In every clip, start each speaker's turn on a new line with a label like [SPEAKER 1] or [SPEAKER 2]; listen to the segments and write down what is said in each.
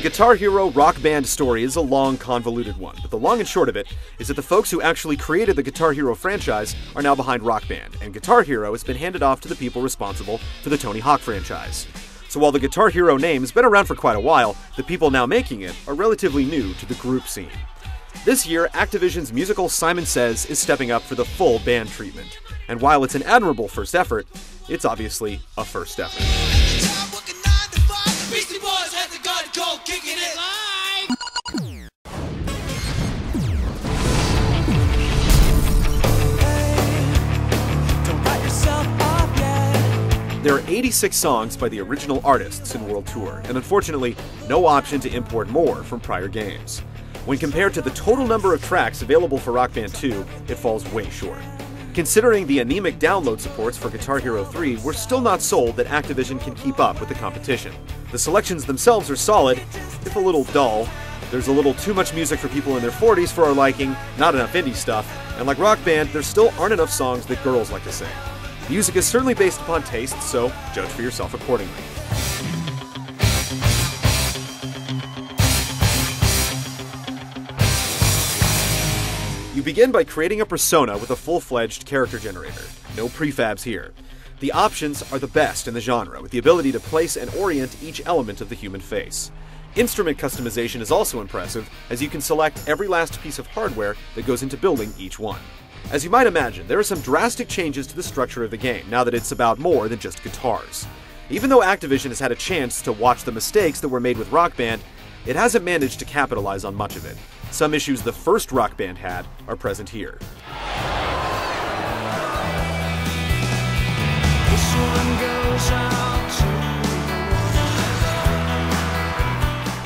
[SPEAKER 1] Guitar Hero Rock Band story is a long, convoluted one, but the long and short of it is that the folks who actually created the Guitar Hero franchise are now behind Rock Band, and Guitar Hero has been handed off to the people responsible for the Tony Hawk franchise. So while the Guitar Hero name has been around for quite a while, the people now making it are relatively new to the group scene. This year, Activision's musical Simon Says is stepping up for the full band treatment. And while it's an admirable first effort, it's obviously a first effort. There are 86 songs by the original artists in Worldtour, and unfortunately, no option to import more from prior games. When compared to the total number of tracks available for Rock Band 2, it falls way short. Considering the anemic download supports for Guitar Hero 3, we're still not sold that Activision can keep up with the competition. The selections themselves are solid, if a little dull. There's a little too much music for people in their 40s for our liking, not enough indie stuff, and like Rock Band, there still aren't enough songs that girls like to sing. Music is certainly based upon taste, so judge for yourself accordingly. You begin by creating a persona with a full-fledged character generator. No prefabs here. The options are the best in the genre, with the ability to place and orient each element of the human face. Instrument customization is also impressive, as you can select every last piece of hardware that goes into building each one. As you might imagine, there are some drastic changes to the structure of the game, now that it's about more than just guitars. Even though Activision has had a chance to watch the mistakes that were made with Rock Band, it hasn't managed to capitalize on much of it. Some issues the first Rock Band had are present here.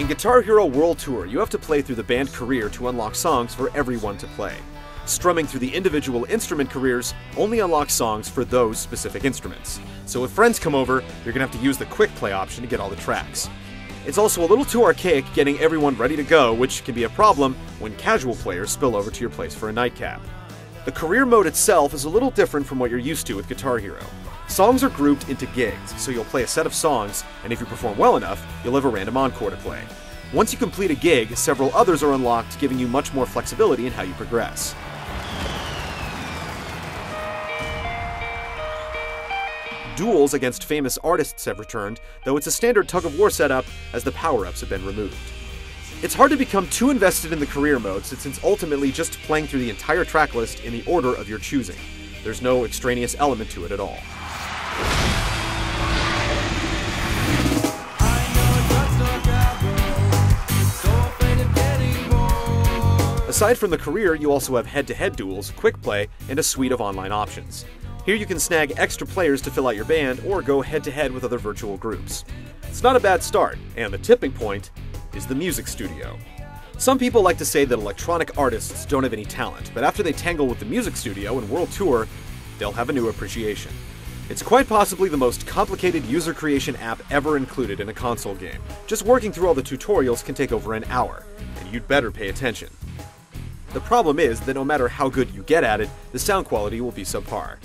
[SPEAKER 1] In Guitar Hero Worldtour, you have to play through the band career to unlock songs for everyone to play. Strumming through the individual instrument careers only unlocks songs for those specific instruments. So if friends come over, you're gonna have to use the quick play option to get all the tracks. It's also a little too archaic getting everyone ready to go, which can be a problem when casual players spill over to your place for a nightcap. The career mode itself is a little different from what you're used to with Guitar Hero. Songs are grouped into gigs, so you'll play a set of songs, and if you perform well enough, you'll have a random encore to play. Once you complete a gig, several others are unlocked, giving you much more flexibility in how you progress. Duels against famous artists have returned, though it's a standard tug-of-war setup as the power-ups have been removed. It's hard to become too invested in the career mode since it's ultimately just playing through the entire track list in the order of your choosing. There's no extraneous element to it at all. Aside from the career, you also have head-to-head duels, quick play, and a suite of online options. Here you can snag extra players to fill out your band, or go head-to-head with other virtual groups. It's not a bad start, and the tipping point is the music studio. Some people like to say that electronic artists don't have any talent, but after they tangle with the music studio and Worldtour, they'll have a new appreciation. It's quite possibly the most complicated user creation app ever included in a console game. Just working through all the tutorials can take over an hour, and you'd better pay attention. The problem is that no matter how good you get at it, the sound quality will be subpar.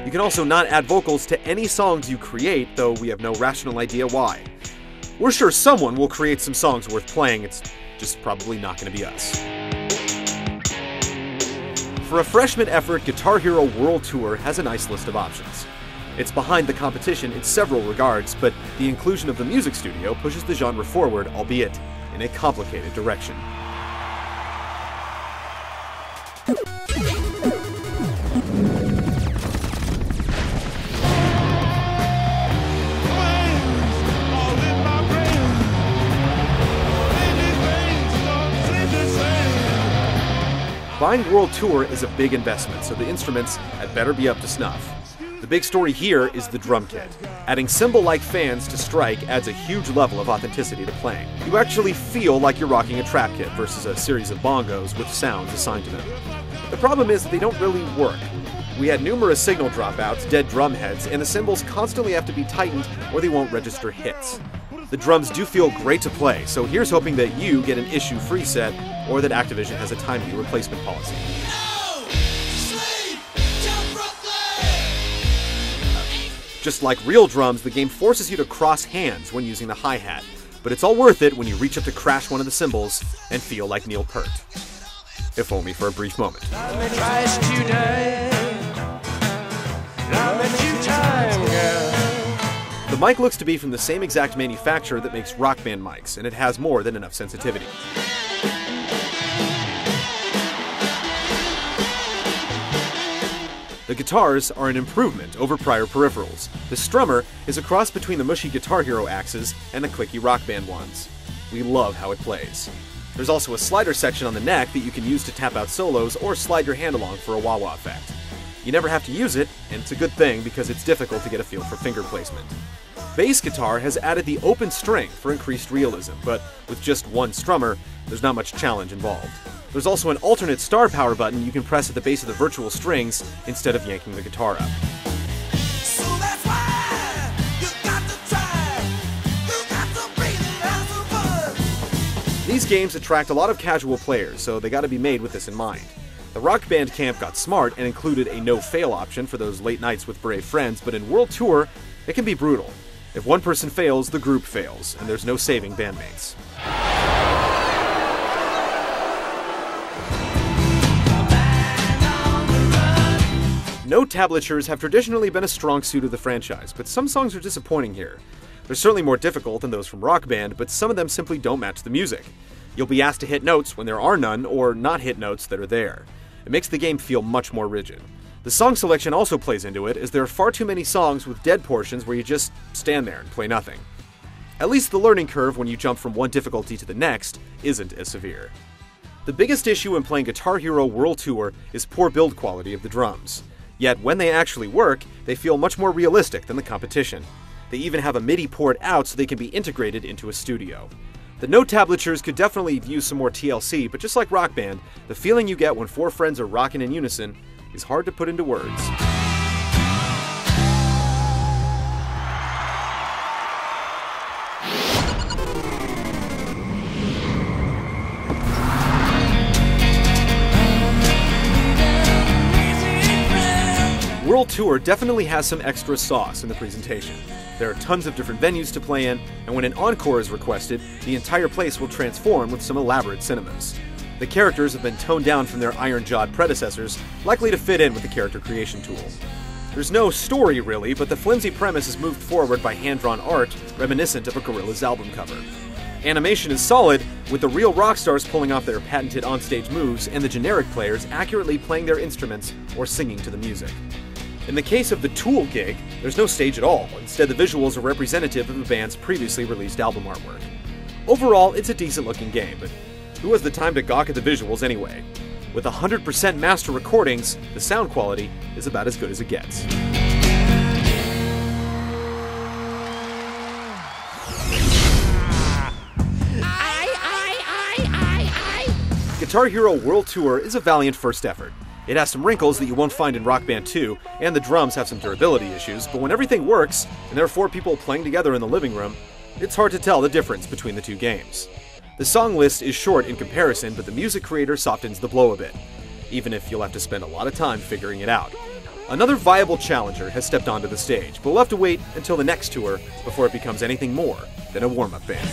[SPEAKER 1] You can also not add vocals to any songs you create, though we have no rational idea why. We're sure someone will create some songs worth playing, it's just probably not going to be us. For a freshman effort, Guitar Hero Worldtour has a nice list of options. It's behind the competition in several regards, but the inclusion of the music studio pushes the genre forward, albeit in a complicated direction. Buying Worldtour is a big investment, so the instruments had better be up to snuff. The big story here is the drum kit. Adding cymbal-like fans to Strike adds a huge level of authenticity to playing. You actually feel like you're rocking a trap kit versus a series of bongos with sounds assigned to them. The problem is that they don't really work. We had numerous signal dropouts, dead drum heads, and the cymbals constantly have to be tightened or they won't register hits. The drums do feel great to play, so here's hoping that you get an issue-free set, or that Activision has a timely replacement policy.
[SPEAKER 2] No! Sleep! Jump Brooklyn!
[SPEAKER 1] Just like real drums, the game forces you to cross hands when using the hi-hat, but it's all worth it when you reach up to crash one of the cymbals and feel like Neil Peart. If only for a brief moment. The mic looks to be from the same exact manufacturer that makes Rock Band mics, and it has more than enough sensitivity. The guitars are an improvement over prior peripherals. The strummer is a cross between the mushy Guitar Hero axes and the clicky Rock Band ones. We love how it plays. There's also a slider section on the neck that you can use to tap out solos or slide your hand along for a wah-wah effect. You never have to use it, and it's a good thing because it's difficult to get a feel for finger placement. Bass guitar has added the open string for increased realism, but with just one strummer, there's not much challenge involved. There's also an alternate star power button you can press at the base of the virtual strings instead of yanking the guitar up.
[SPEAKER 2] So that's why you got to try. You got to breathe it out the words.
[SPEAKER 1] These games attract a lot of casual players, so they gotta be made with this in mind. The Rock Band camp got smart and included a no-fail option for those late nights with brave friends, but in Worldtour, it can be brutal. If one person fails, the group fails, and there's no saving bandmates. Note tablatures have traditionally been a strong suit of the franchise, but some songs are disappointing here. They're certainly more difficult than those from Rock Band, but some of them simply don't match the music. You'll be asked to hit notes when there are none, or not hit notes that are there. It makes the game feel much more rigid. The song selection also plays into it, as there are far too many songs with dead portions where you just stand there and play nothing. At least the learning curve when you jump from one difficulty to the next isn't as severe. The biggest issue in playing Guitar Hero Worldtour is poor build quality of the drums. Yet when they actually work, they feel much more realistic than the competition. They even have a MIDI port out so they can be integrated into a studio. The note tablatures could definitely use some more TLC, but just like Rock Band, the feeling you get when four friends are rocking in unison is hard to put into words. Worldtour definitely has some extra sauce in the presentation. There are tons of different venues to play in, and when an encore is requested, the entire place will transform with some elaborate cinemas. The characters have been toned down from their iron-jawed predecessors, likely to fit in with the character creation tool. There's no story really, but the flimsy premise is moved forward by hand-drawn art reminiscent of a Gorillaz album cover. Animation is solid, with the real rock stars pulling off their patented onstage moves and the generic players accurately playing their instruments or singing to the music. In the case of the Tool gig, there's no stage at all. Instead, the visuals are representative of the band's previously released album artwork. Overall, it's a decent-looking game, but who has the time to gawk at the visuals anyway? With 100% master recordings, the sound quality is about as good as it gets. Guitar Hero Worldtour is a valiant first effort. It has some wrinkles that you won't find in Rock Band 2, and the drums have some durability issues, but when everything works, and there are four people playing together in the living room, it's hard to tell the difference between the two games. The song list is short in comparison, but the music creator softens the blow a bit, even if you'll have to spend a lot of time figuring it out. Another viable challenger has stepped onto the stage, but we'll have to wait until the next tour before it becomes anything more than a warm-up band.